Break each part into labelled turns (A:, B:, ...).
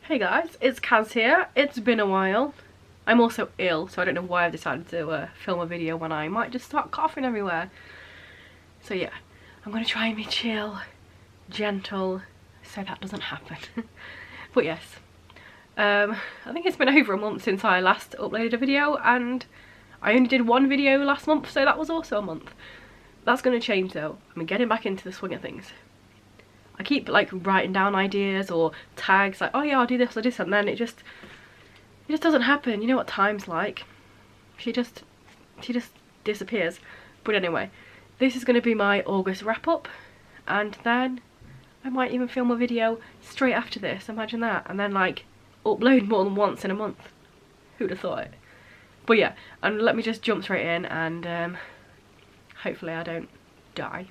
A: Hey guys, it's Kaz here. It's been a while. I'm also ill, so I don't know why I've decided to film a video when I might just start coughing everywhere. So yeah, I'm gonna try and be chill, gentle, so that doesn't happen. But yes, I think it's been over a month since I last uploaded a video, and I only did one video last month, so that was also a month. That's gonna change though. I'm getting back into the swing of things. I keep like writing down ideas or tags like, oh yeah, I'll do this or this, and then it just doesn't happen. You know what time's like. She just disappears. But anyway, this is going to be my August wrap up, and then I might even film a video straight after this. Imagine that. And then like upload more than once in a month. Who'd have thought it? But yeah, and let me just jump straight in, and hopefully I don't die.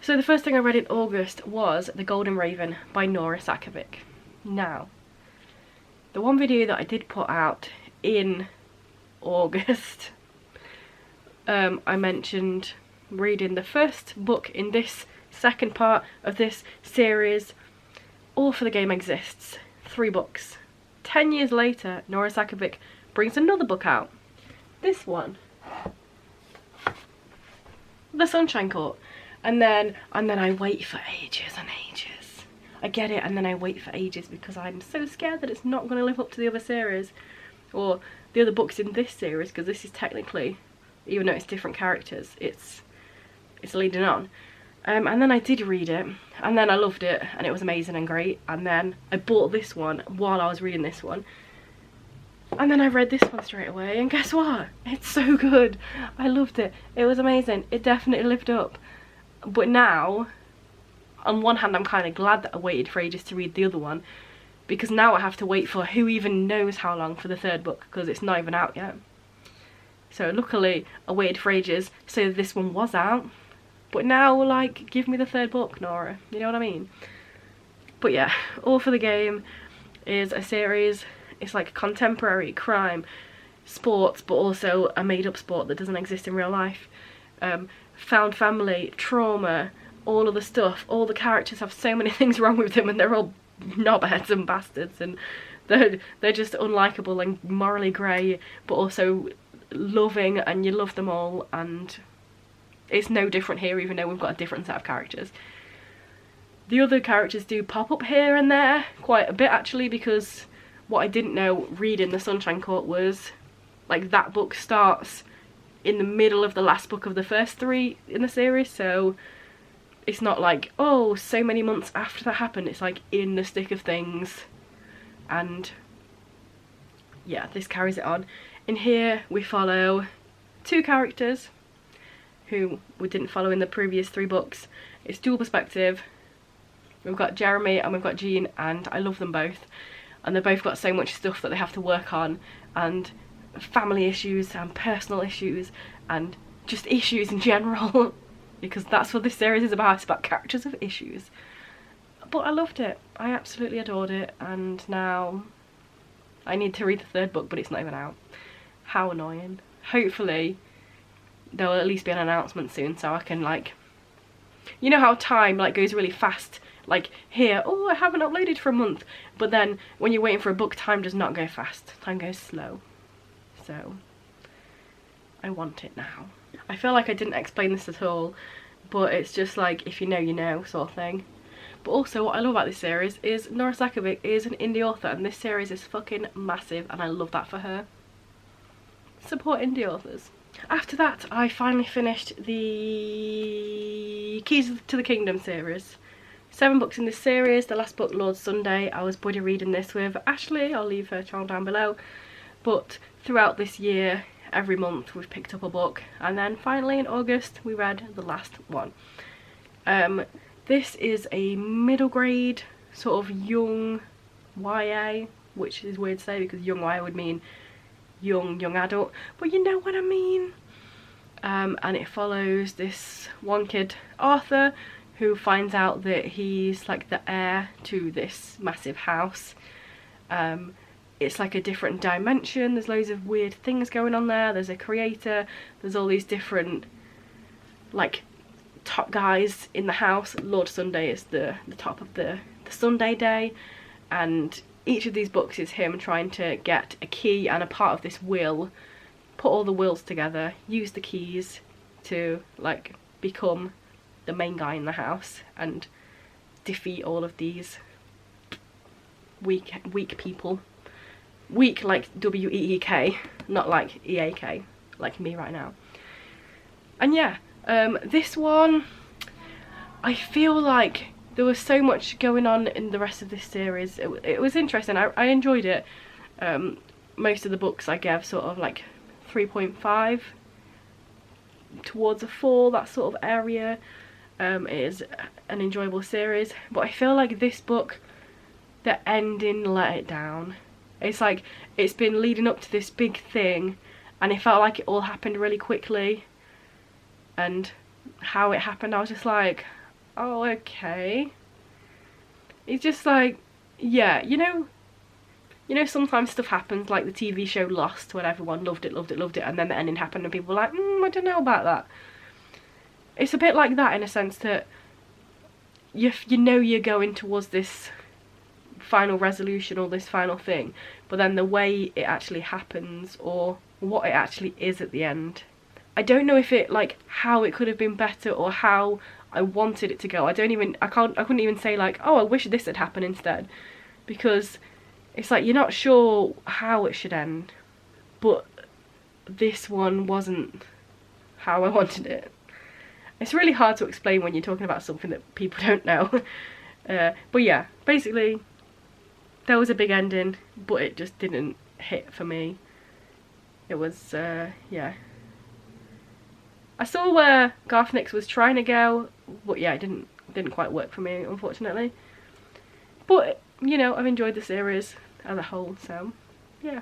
A: So the first thing I read in August was The Golden Raven by Nora Sakavic. Now, the one video that I did put out in August, I mentioned reading the first book in this second part of this series, All for the Game Exists. 3 books. 10 years later, Nora Sakavic brings another book out. This one. The Sunshine Court. And then I wait for ages and ages. I get it, and then I wait for ages because I'm so scared that it's not going to live up to the other series or the other books in this series, because this is technically, even though it's different characters, it's leading on. And then I did read it, and then I loved it, and it was amazing and great. And then I bought this one while I was reading this one, and then I read this one straight away, and guess what? It's so good. I loved it. It was amazing. It definitely lived up. But now, on one hand, I'm kind of glad that I waited for ages to read the other one, because now I have to wait for who even knows how long for the third book, because it's not even out yet. So luckily I waited for ages so this one was out, but now, like, give me the third book, Nora, you know what I mean? But yeah, All for the Game is a series. It's like contemporary crime, sports, but also a made-up sport that doesn't exist in real life. Found family, trauma, all of the stuff. All the characters have so many things wrong with them, and they're all knobheads and bastards, and they're just unlikable and morally grey, but also loving, and you love them all. And it's no different here, even though we've got a different set of characters. The other characters do pop up here and there quite a bit, actually, because what I didn't know reading The Sunshine Court was, like, that book starts in the middle of the last book of the first 3 in the series, so it's not like, oh, so many months after that happened. It's like in the thick of things. And yeah, this carries it on. In here we follow 2 characters who we didn't follow in the previous 3 books. It's dual perspective. We've got Jeremy and we've got Jean, and I love them both, and they've both got so much stuff that they have to work on, and family issues and personal issues and just issues in general, because that's what this series is about. It's about characters with issues. But I loved it. I absolutely adored it, and now I need to read the third book, but it's not even out. How annoying. Hopefully there will at least be an announcement soon, so I can, like, you know how time like goes really fast, like here, oh, I haven't uploaded for a month, but then when you're waiting for a book, time does not go fast, time goes slow. So I want it now. I feel like I didn't explain this at all, but it's just like, if you know, you know, sort of thing. But also what I love about this series is Nora Sakavic is an indie author, and this series is fucking massive, and I love that for her. Support indie authors. After that, I finally finished the Keys to the Kingdom series. 7 books in this series. The last book, Lord Sunday, I was buddy reading this with Ashley. I'll leave her channel down below. But throughout this year, every month we've picked up a book, and then finally in August we read the last one. This is a middle grade sort of young YA, which is weird to say because young YA would mean young adult, but you know what I mean. And it follows this one kid, Arthur, who finds out that he's like the heir to this massive house. It's like a different dimension, there's loads of weird things going on there, there's a creator, there's all these different like top guys in the house. Lord Sunday is the top of the Sunday day, and each of these books is him trying to get a key and a part of this will, put all the wills together, use the keys to like become the main guy in the house and defeat all of these weak people. Weak like W-E-E-K, not like E-A-K, like me right now. And yeah, this one, I feel like there was so much going on in the rest of this series. It was interesting. I enjoyed it. Most of the books I gave sort of like 3.5 towards a 4, that sort of area. It is an enjoyable series, but I feel like this book, the ending let it down. It's like it's been leading up to this big thing and it felt like it all happened really quickly, and how it happened I was just like, oh okay. It's just like, yeah, you know sometimes stuff happens like the TV show Lost, when everyone loved it, and then the ending happened and people were like, I don't know about that. It's a bit like that in a sense that you know you're going towards this final resolution or this final thing, but then the way it actually happens or what it actually is at the end, I don't know if it, like, how it could have been better or how I wanted it to go. I couldn't even say like, oh, I wish this had happened instead, because it's like you're not sure how it should end, but this one wasn't how I wanted it. It's really hard to explain when you're talking about something that people don't know. But yeah, basically there was a big ending, but it just didn't hit for me. It was, yeah. I saw where Garth Nix was trying to go, but yeah, it didn't quite work for me, unfortunately. But, you know, I've enjoyed the series as a whole, so yeah.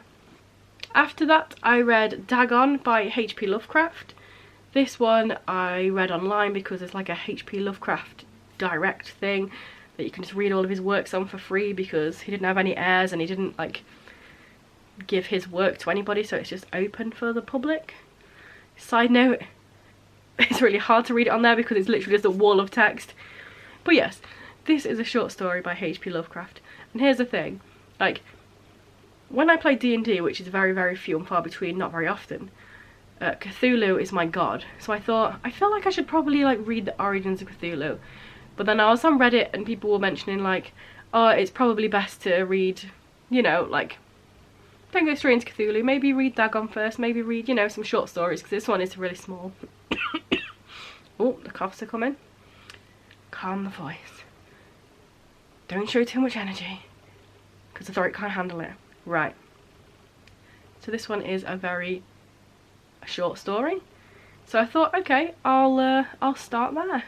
A: After that, I read Dagon by H.P. Lovecraft. This one I read online because it's like a H.P. Lovecraft direct thing that you can just read all of his works on for free, because he didn't have any heirs and he didn't like give his work to anybody, so it's just open for the public. Side note, it's really hard to read it on there because it's literally just a wall of text. But yes, this is a short story by H.P. Lovecraft. And here's the thing, like, when I play D&D, which is very, very few and far between, not very often, Cthulhu is my god. So I feel like I should probably like read the origins of Cthulhu. But then I was on Reddit and people were mentioning like, oh, it's probably best to read, you know, like, don't go straight into Cthulhu, maybe read Dagon first, maybe read, you know, some short stories, because this one is really small. Oh, the coughs are coming. Calm the voice. Don't show too much energy, because the throat can't handle it. Right. So this one is a short story. So I thought, okay, I'll start there.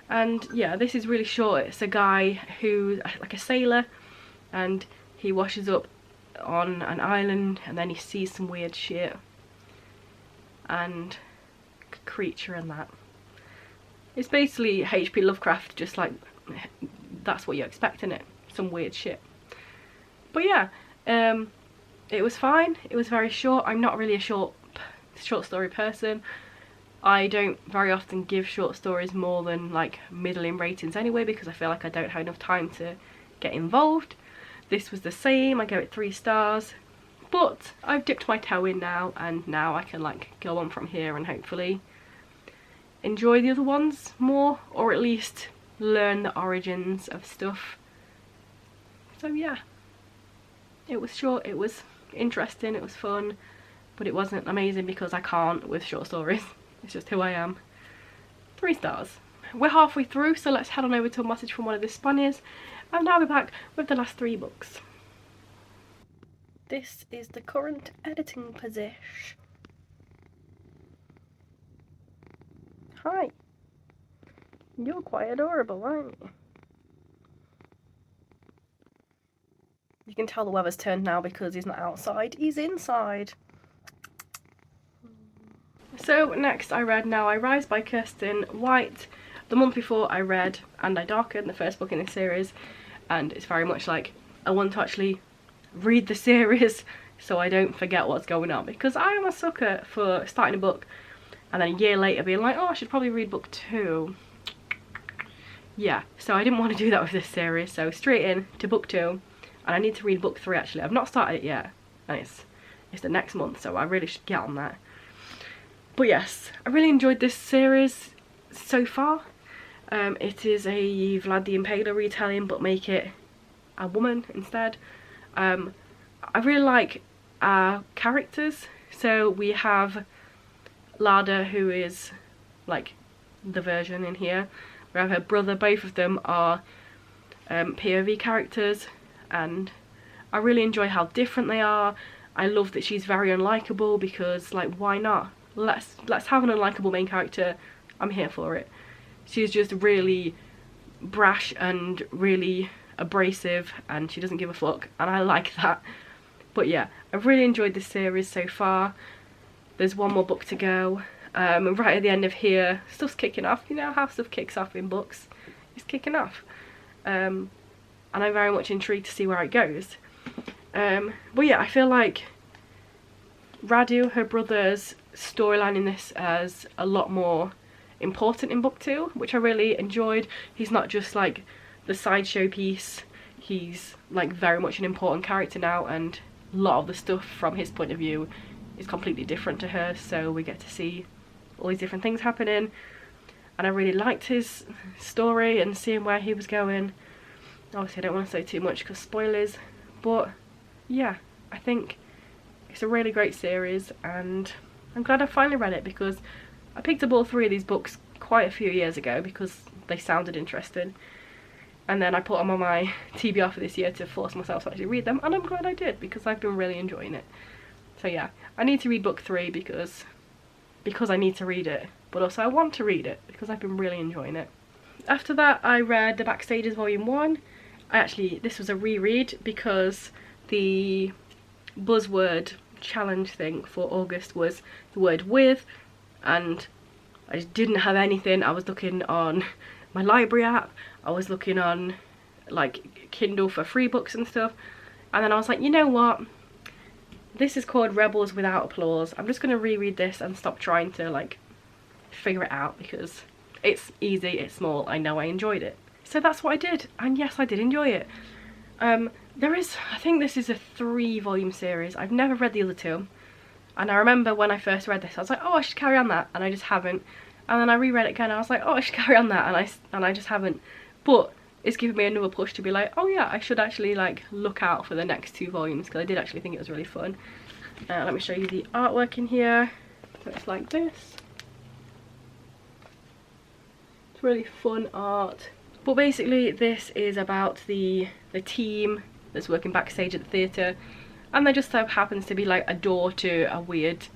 A: And yeah, this is really short. It's a guy who's like a sailor, and he washes up on an island and then he sees some weird shit and creature and that. It's basically H.P. Lovecraft, just like that's what you expect in it, some weird shit. But yeah, it was fine. It was very short. I'm not really a short story person. I don't very often give short stories more than like middling ratings anyway, because I feel like I don't have enough time to get involved. This was the same. I gave it 3 stars, but I've dipped my toe in now, and now I can like go on from here and hopefully enjoy the other ones more, or at least learn the origins of stuff. So yeah, it was short, it was interesting, it was fun, but it wasn't amazing because I can't with short stories. It's just who I am. 3 stars. We're halfway through, so let's head on over to a message from one of the Spaniards, and I'll be back with the last 3 books. This is the current editing position. Hi. You're quite adorable, aren't you? You can tell the weather's turned now because he's not outside, he's inside. So next I read Now I Rise by Kirsten White. The month before I read And I Darken, the first book in this series, and it's very much like I want to actually read the series so I don't forget what's going on, because I am a sucker for starting a book and then a year later being like, oh, I should probably read book 2. Yeah, so I didn't want to do that with this series, so straight in to book 2. and I need to read book 3 actually. I've not started it yet, and it's the next month, so I really should get on that. But yes, I really enjoyed this series so far. It is a Vlad the Impaler retelling, but make it a woman instead. I really like our characters. So we have Lada, who is like the version in here. We have her brother. Both of them are POV characters, and I really enjoy how different they are. I love that she's very unlikable, because like, why not? Let's have an unlikable main character. I'm here for it. She's just really brash and really abrasive, and she doesn't give a fuck, and I like that. But yeah, I've really enjoyed this series so far. There's one more book to go. And right at the end of here, stuff's kicking off. You know how stuff kicks off in books? It's kicking off. And I'm very much intrigued to see where it goes. But yeah, I feel like Radu, her brother's storyline in this, is a lot more important in book 2, which I really enjoyed. He's not just like the sideshow piece, he's like very much an important character now, and a lot of the stuff from his point of view is completely different to her, so we get to see all these different things happening, and I really liked his story and seeing where he was going. Obviously I don't want to say too much because spoilers, but yeah, I think it's a really great series, and I'm glad I finally read it, because I picked up all 3 of these books quite a few years ago because they sounded interesting, and then I put them on my TBR for this year to force myself to actually read them, and I'm glad I did, because I've been really enjoying it. So yeah, I need to read book 3 because I need to read it, but also I want to read it because I've been really enjoying it. After that, I read The Backstages Volume 1. This was a reread because the buzzword challenge thing for August was the word with, and I just didn't have anything. I was looking on my library app, I was looking on like Kindle for free books and stuff, and then I was like, you know what, this is called Rebels Without Applause. I'm just going to reread this and stop trying to like figure it out, because it's easy, it's small, I know I enjoyed it. So that's what I did, and yes, I did enjoy it. I think this is a 3-volume series. I've never read the other 2, and I remember when I first read this I was like, oh, I should carry on that, and I just haven't. And then I reread it again and I was like, oh, I should carry on that, and I just haven't. But it's given me another push to be like, oh yeah, I should actually like look out for the next 2 volumes, because I did actually think it was really fun. Let me show you the artwork in here. So it's like this. It's really fun art. But basically this is about the team that's working backstage at the theatre, and there just so happens to be like a door to a weird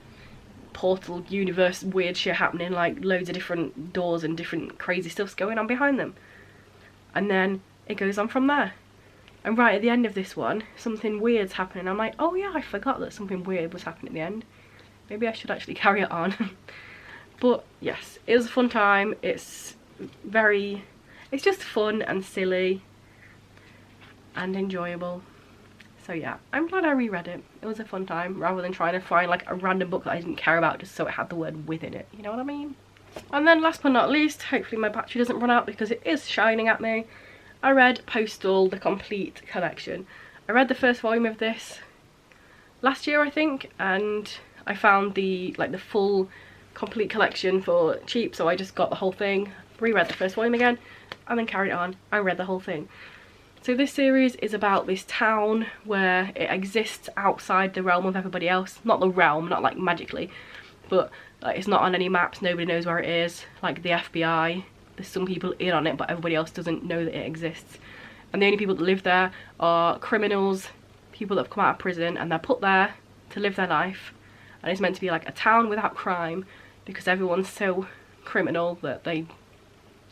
A: portal universe, weird shit happening, like loads of different doors and different crazy stuff's going on behind them. And then it goes on from there. And right at the end of this one, something weird's happening. I'm like, oh yeah, I forgot that something weird was happening at the end. Maybe I should actually carry it on. But yes, it was a fun time. It's just fun and silly and enjoyable. So yeah, I'm glad I reread it. It was a fun time, rather than trying to find like a random book that I didn't care about just so it had the word with in it, you know what I mean? And then last but not least, hopefully my battery doesn't run out because it is shining at me, I read Postal, the complete collection. I read the first volume of this last year, I think, and I found the full complete collection for cheap, so I just got the whole thing, reread the first volume again, and then carried on. I read the whole thing. So this series is about this town where it exists outside the realm of everybody else. Not the realm, not like magically, but like, it's not on any maps, nobody knows where it is. Like the FBI, there's some people in on it, but everybody else doesn't know that it exists. And the only people that live there are criminals, people that have come out of prison, and they're put there to live their life. And it's meant to be like a town without crime, because everyone's so criminal that they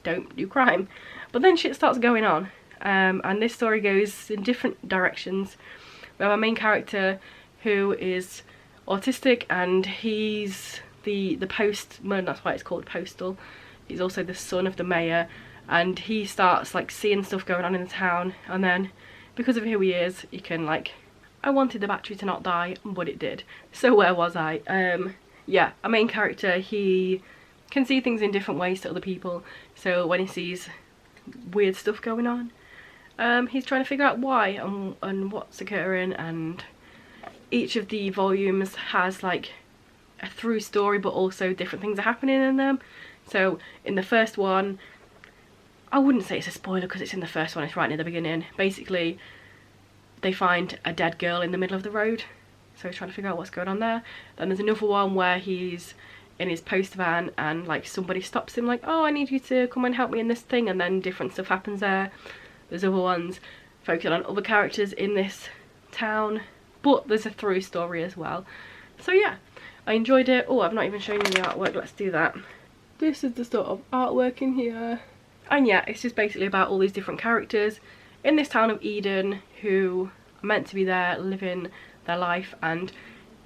A: don't do crime. But then shit starts going on. And this story goes in different directions. We have our main character who is autistic, and he's the postman, that's why it's called Postal. He's also the son of the mayor, and he starts like seeing stuff going on in the town, and then because of who he is, he can like, I wanted the battery to not die, but it did. So where was I? Yeah, our main character, he can see things in different ways to other people, so when he sees weird stuff going on, He's trying to figure out why and what's occurring, and each of the volumes has like a through story, but also different things are happening in them. So in the first one, I wouldn't say it's a spoiler because it's in the first one, it's right near the beginning. Basically, they find a dead girl in the middle of the road, so he's trying to figure out what's going on there. Then there's another one where he's in his post van and like somebody stops him like, oh, I need you to come and help me in this thing, and then different stuff happens there. There's other ones focusing on other characters in this town, but there's a through story as well. So yeah, I enjoyed it. Oh, I've not even shown you the artwork, let's do that. This is the sort of artwork in here. And yeah, it's just basically about all these different characters in this town of Eden who are meant to be there living their life, and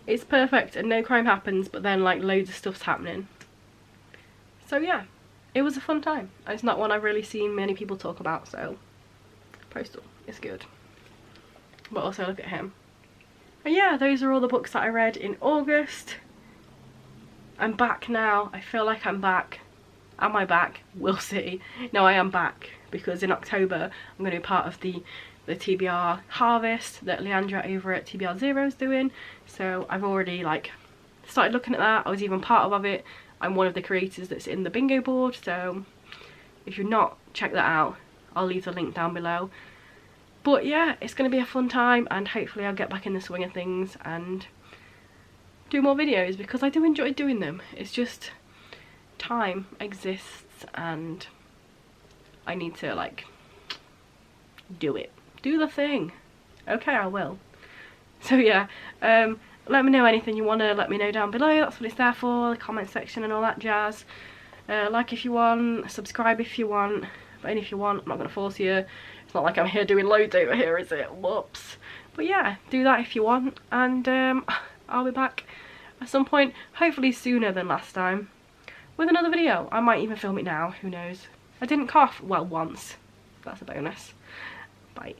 A: it's perfect and no crime happens, but then like loads of stuff's happening. So yeah, it was a fun time. It's not one I've really seen many people talk about, so Postal is good. But also look at him. And yeah, those are all the books that I read in August. I'm back now. I feel like I'm back. Am I back? We'll see. No, I am back, because in October I'm going to be part of the TBR harvest that Leandra over at TBR Zero is doing. So I've already like started looking at that. I was even part of it. I'm one of the creators that's in the bingo board, so if you're not, check that out. I'll leave the link down below. But yeah, it's going to be a fun time, and hopefully I'll get back in the swing of things and do more videos, because I do enjoy doing them. It's just time exists and I need to like do it. Do the thing. Okay, I will. So yeah, let me know anything you want to let me know down below. That's what it's there for, the comment section and all that jazz. Like if you want, subscribe if you want, but if you want, I'm not going to force you. It's not like I'm here doing loads over here, is it? Whoops. But yeah, do that if you want, and I'll be back at some point, hopefully sooner than last time, with another video. I might even film it now, who knows. I didn't cough, well, once. That's a bonus. Bye.